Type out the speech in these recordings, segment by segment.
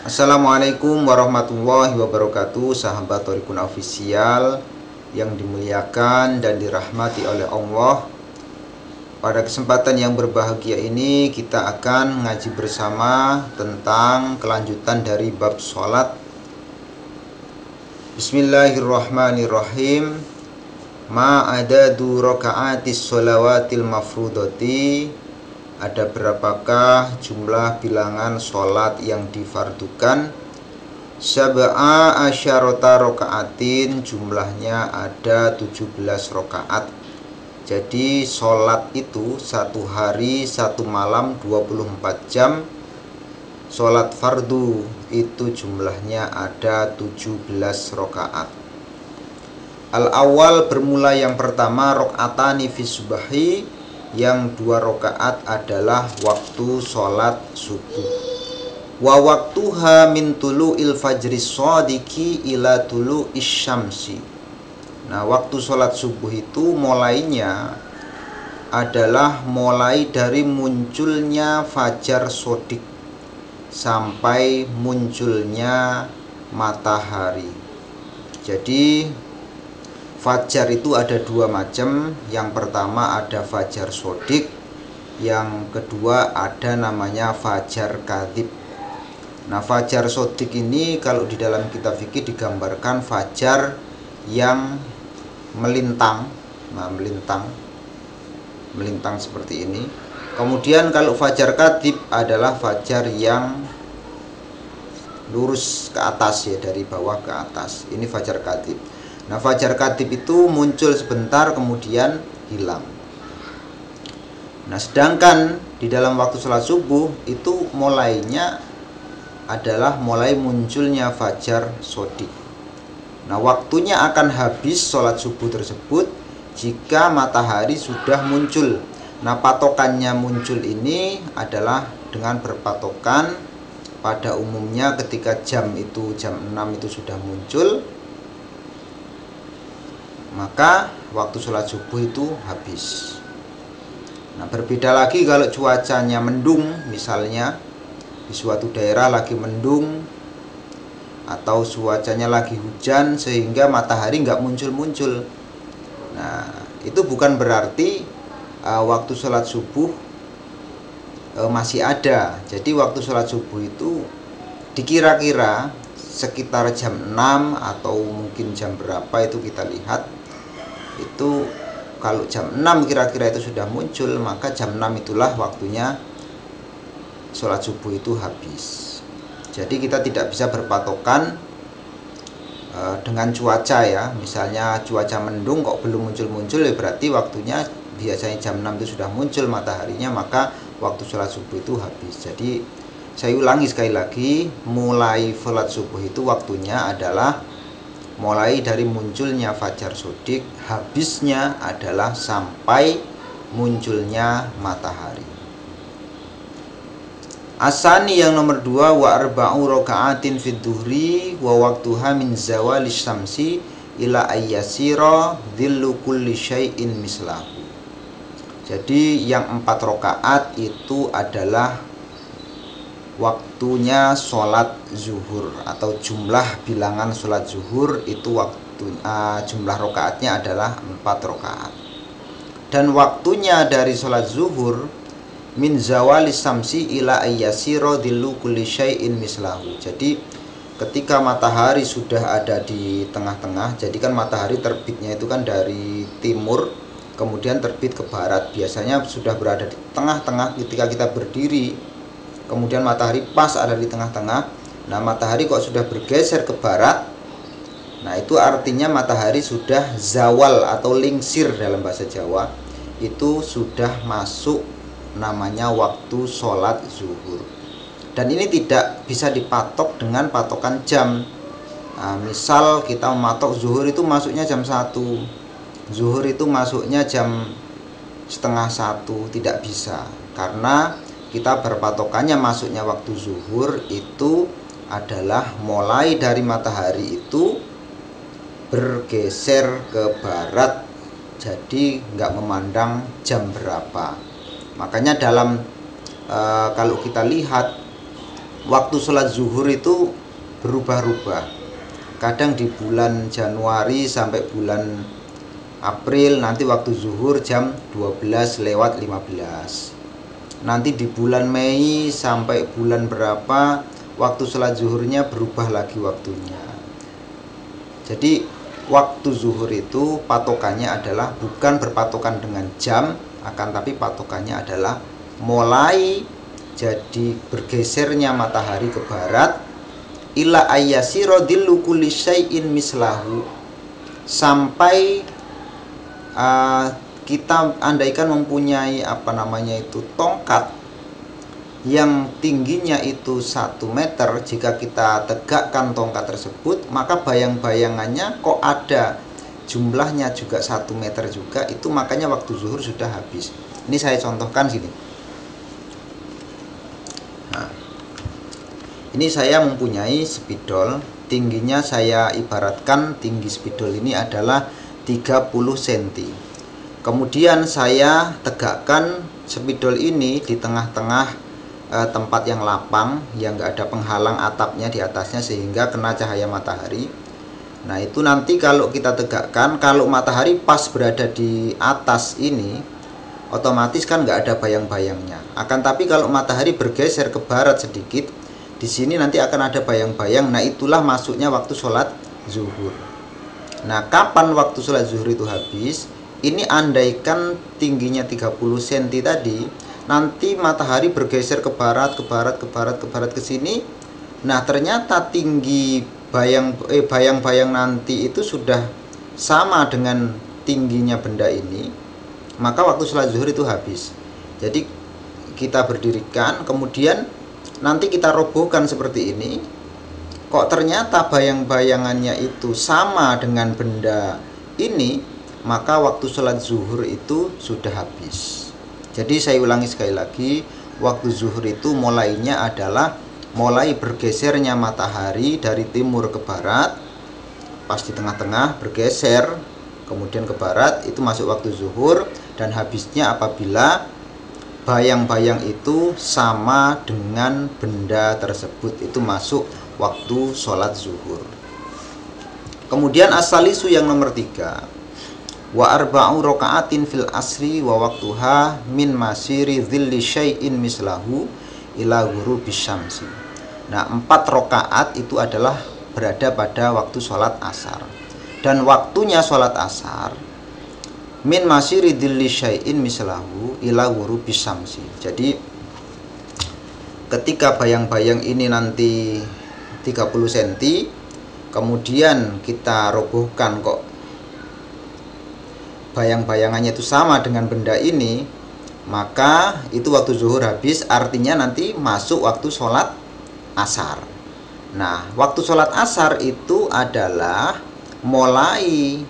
Assalamualaikum warahmatullahi wabarakatuh, sahabat Thoriqun Official yang dimuliakan dan dirahmati oleh Allah. Pada kesempatan yang berbahagia ini kita akan ngaji bersama tentang kelanjutan dari bab sholat. Bismillahirrahmanirrahim. Ma'adadu raka'atis sholawatil mafrudoti. Ada berapakah jumlah bilangan sholat yang difardukan? Sab'a asyarota raka'atin, jumlahnya ada 17 rakaat. Jadi sholat itu satu hari satu malam 24 jam. Sholat fardu itu jumlahnya ada 17 rakaat. Al-awwal bermula yang pertama rakaatani fi subahi, yang 2 rakaat adalah waktu sholat subuh. Wa waktuha min tulu'il fajri shadiqi ila tulu'is syamsi. Nah, waktu sholat subuh itu mulainya adalah mulai dari munculnya fajar shadiq sampai munculnya matahari. Jadi fajar itu ada 2 macam. Yang pertama ada fajar shadiq, yang kedua ada namanya fajar kadzib. Nah, fajar shadiq ini kalau di dalam kitab fikih digambarkan fajar yang melintang. Nah, melintang seperti ini. Kemudian kalau fajar kadzib adalah fajar yang lurus ke atas, ya, dari bawah ke atas. Ini fajar kadzib. Nah, fajar kadzib itu muncul sebentar kemudian hilang. Nah, sedangkan di dalam waktu sholat subuh itu mulainya adalah mulai munculnya fajar shadiq. Nah, waktunya akan habis sholat subuh tersebut jika matahari sudah muncul. Nah, patokannya muncul ini adalah dengan berpatokan pada umumnya ketika jam 6 itu sudah muncul, maka waktu sholat subuh itu habis. Nah, berbeda lagi kalau cuacanya mendung, misalnya di suatu daerah lagi mendung atau cuacanya lagi hujan sehingga matahari nggak muncul-muncul. Nah, itu bukan berarti waktu sholat subuh masih ada. Jadi waktu sholat subuh itu dikira-kira sekitar jam 6 atau mungkin jam berapa itu kita lihat. Itu kalau jam 6 kira-kira itu sudah muncul, maka jam 6 itulah waktunya sholat subuh itu habis. Jadi kita tidak bisa berpatokan dengan cuaca, ya. Misalnya cuaca mendung kok belum muncul-muncul, ya berarti waktunya biasanya jam 6 itu sudah muncul mataharinya, maka waktu sholat subuh itu habis. Jadi saya ulangi sekali lagi, mulai sholat subuh itu waktunya adalah mulai dari munculnya fajar shadiq, habisnya adalah sampai munculnya matahari. Asani yang nomor 2 wa arba'u raka'atin fid duhri wa waktuha min zawali syamsi ila ayyasira dhillu kulli syai'in mislahu. Jadi yang 4 rakaat itu adalah waktunya sholat zuhur, atau jumlah bilangan sholat zuhur itu jumlah rakaatnya adalah 4 rakaat. Dan waktunya dari sholat zuhur min zawali samsi ila ayyasira dhillu kulli syai'in mislahu. Jadi ketika matahari sudah ada di tengah-tengah, jadi kan matahari terbitnya itu kan dari timur kemudian terbit ke barat. Biasanya sudah berada di tengah-tengah ketika kita berdiri, kemudian matahari pas ada di tengah-tengah. Nah, matahari kok sudah bergeser ke barat, nah itu artinya matahari sudah zawal atau lingsir dalam bahasa Jawa. Itu sudah masuk namanya waktu sholat zuhur. Dan ini tidak bisa dipatok dengan patokan jam. Nah, misal kita mematok zuhur itu masuknya jam 1, zuhur itu masuknya jam setengah 1, tidak bisa. Karena kita berpatokannya masuknya waktu zuhur itu adalah mulai dari matahari itu bergeser ke barat, jadi nggak memandang jam berapa. Makanya dalam kalau kita lihat waktu sholat zuhur itu berubah-ubah. Kadang di bulan Januari sampai bulan April nanti waktu zuhur jam 12:15. Nanti di bulan Mei sampai bulan berapa waktu sholat zuhurnya berubah lagi waktunya. Jadi waktu zuhur itu patokannya adalah bukan berpatokan dengan jam, akan tapi patokannya adalah mulai jadi bergesernya matahari ke barat ila ayyasira dhillu kulli syai'in mislahu, sampai kita andaikan mempunyai tongkat yang tingginya itu 1 meter. Jika kita tegakkan tongkat tersebut, maka bayang-bayangannya kok ada jumlahnya juga 1 meter juga, itu makanya waktu zuhur sudah habis. Ini saya contohkan sini. Nah, ini saya mempunyai spidol, tingginya saya ibaratkan tinggi spidol ini adalah 30 cm. Kemudian saya tegakkan spidol ini di tengah-tengah tempat yang lapang, yang enggak ada penghalang atapnya di atasnya sehingga kena cahaya matahari. Nah, itu nanti kalau kita tegakkan, kalau matahari pas berada di atas ini, otomatis kan enggak ada bayang-bayangnya. Akan tapi kalau matahari bergeser ke barat sedikit, di sini nanti akan ada bayang-bayang. Nah, itulah masuknya waktu sholat zuhur. Nah, kapan waktu sholat zuhur itu habis? Ini andaikan tingginya 30 cm tadi, nanti matahari bergeser ke barat, ke barat, ke barat, ke barat, ke sini. Nah, ternyata tinggi bayang-bayang nanti itu sudah sama dengan tingginya benda ini, maka waktu sholat zuhur itu habis. Jadi kita berdirikan, kemudian nanti kita robohkan seperti ini. Kok ternyata bayang-bayangannya itu sama dengan benda ini, maka waktu sholat zuhur itu sudah habis. Jadi saya ulangi sekali lagi, waktu zuhur itu mulainya adalah mulai bergesernya matahari dari timur ke barat, pas di tengah-tengah bergeser, kemudian ke barat, itu masuk waktu zuhur. Dan habisnya apabila bayang-bayang itu sama dengan benda tersebut, itu masuk waktu sholat zuhur. Kemudian as-salisu yang nomor 3, wa arba'u raka'atin fil asri wa waqtuha min masiri dhilli syai'in mislahu ila ghurubis syamsi. Nah, 4 rakaat itu adalah berada pada waktu sholat asar, dan waktunya sholat asar min masiri dhilli syai'in mislahu ila ghurubis syamsi. Jadi ketika bayang-bayang ini nanti 30 cm, kemudian kita robohkan, kok bayang-bayangannya itu sama dengan benda ini, maka itu waktu zuhur habis, artinya nanti masuk waktu sholat asar. Nah, waktu sholat asar itu adalah mulai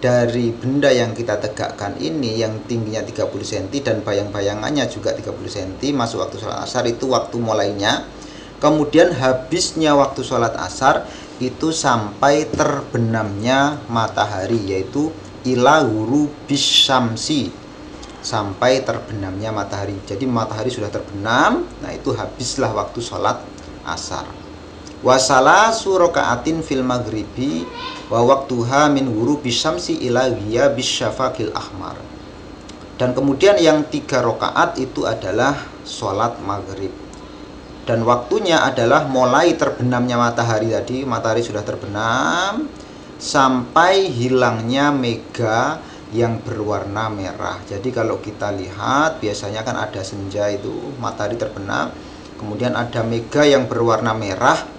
dari benda yang kita tegakkan ini yang tingginya 30 cm dan bayang-bayangannya juga 30 cm, masuk waktu sholat asar, itu waktu mulainya. Kemudian habisnya waktu sholat asar itu sampai terbenamnya matahari, yaitu ila ghurubis syamsi, sampai terbenamnya matahari. Jadi matahari sudah terbenam, nah itu habislah waktu sholat asar. Wasalasu raka'atin fil maghribi wa waqtuha min ghurubis syamsi ila ghiyabis syafaqil ahmar. Dan kemudian yang 3 rakaat itu adalah sholat maghrib, dan waktunya adalah mulai terbenamnya matahari tadi, matahari sudah terbenam, sampai hilangnya mega yang berwarna merah. Jadi kalau kita lihat biasanya kan ada senja itu matahari terbenam, kemudian ada mega yang berwarna merah.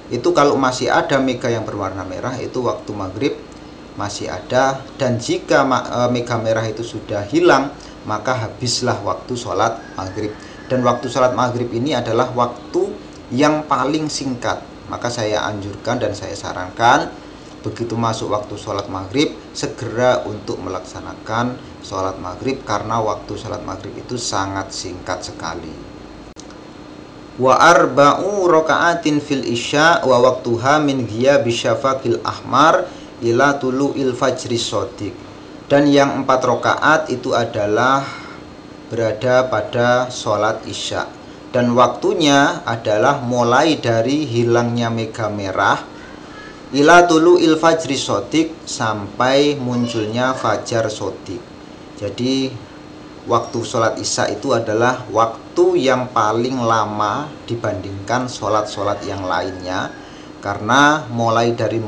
Itu kalau masih ada mega yang berwarna merah, itu waktu maghrib masih ada. Dan jika mega merah itu sudah hilang, maka habislah waktu sholat maghrib. Dan waktu sholat maghrib ini adalah waktu yang paling singkat. Maka saya anjurkan dan saya sarankan, begitu masuk waktu sholat maghrib, segera untuk melaksanakan sholat maghrib, karena waktu sholat maghrib itu sangat singkat sekali. Wa arba'u raka'atin fil isya wa waqtuha min ghiyabis syafaqil ahmar ila tulu'il fajri shodiq. Dan yang 4 rakaat itu adalah berada pada sholat isya, Dan waktunya adalah mulai dari hilangnya mega merah ila tulu il fajri sodik, sampai munculnya fajar sodik. Jadi waktu sholat isya itu adalah waktu yang paling lama dibandingkan sholat-sholat yang lainnya, karena mulai dari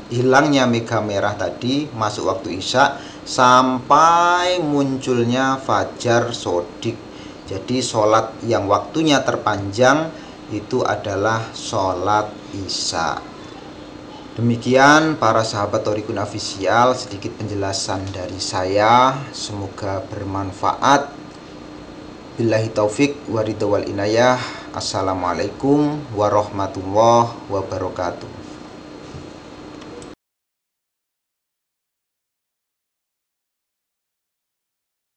hilangnya mega merah tadi masuk waktu isya sampai munculnya fajar sodik. Jadi sholat yang waktunya terpanjang itu adalah sholat isya. Demikian para sahabat Thoriqun Official, sedikit penjelasan dari saya, semoga bermanfaat. Billahi taufik wa ridha wal inayah. Assalamualaikum warahmatullahi wabarakatuh.